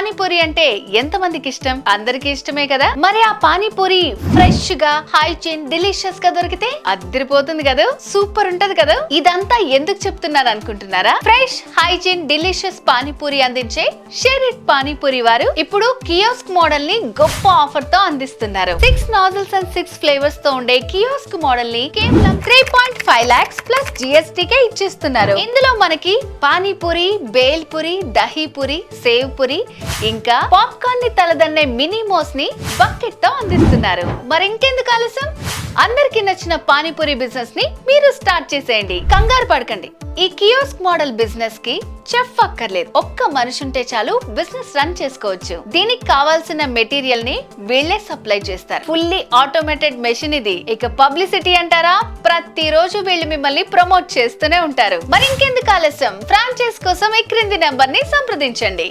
పానీపూరి అంటే ఎంత మందికి ఇష్టం? అందరికి ఇష్టమే కదా. మరి ఆ పానీపూరి ఫ్రెష్ గా, హైజీన్, డిలీషియస్ గా దొరికితే అద్దరిపోతుంది కదా, సూపర్ ఉంటది కదా. ఇదంతా ఎందుకు చెప్తున్నాను అనుకుంటున్నారా? ఫ్రెష్, హైజీన్, డిలీషియస్ పానీపూరి అందించే షేర్ ఇట్ పానీపూరి వారు ఇప్పుడు కియోస్క్ మోడల్ ని గొప్ప ఆఫర్ తో అందిస్తున్నారు. 6 నాజిల్స్ అండ్ 6 ఫ్లేవర్స్ తో ఉండే కియోస్క్ మోడల్ ని కేవలం 3.5 lakhs ప్లస్ జిఎస్టీ కే ఇచ్చిస్తున్నారు. ఇందులో మనకి పానీపూరి, బేల్ పూరి, దహీ పూరి, సేవ్ పూరి, ఇంకా పాప్కార్న్ ని తలదన్నే మినీమోస్ ని బకెట్ తో అందిస్తున్నారు. మరి ఇంకెందుకు ఆలస్యం, అందరికి నచ్చిన పానీపూరి బిజినెస్ ని మీరు స్టార్ట్ చేసేయండి. కంగారు పడకండి. ఈ కియోస్క్ మోడల్ బిజినెస్ కి చెఫ్ అక్కర్లేదు. ఒక్క మనిషి ఉంటే చాలు బిజినెస్ రన్ చేసుకోవచ్చు. దీనికి కావాల్సిన మెటీరియల్ ని వీళ్ళే సప్లై చేస్తారు. ఫుల్లీ ఆటోమేటెడ్ మెషిన్ ఇది. ఇక పబ్లిసిటీ అంటారా, ప్రతిరోజు వీళ్ళు మిమ్మల్ని ప్రమోట్ చేస్తూనే ఉంటారు. మరి ఇంకెందుకు ఆలస్యం, ఫ్రాంచైజ్ కోసం ఈ క్రింది నెంబర్ ని సంప్రదించండి.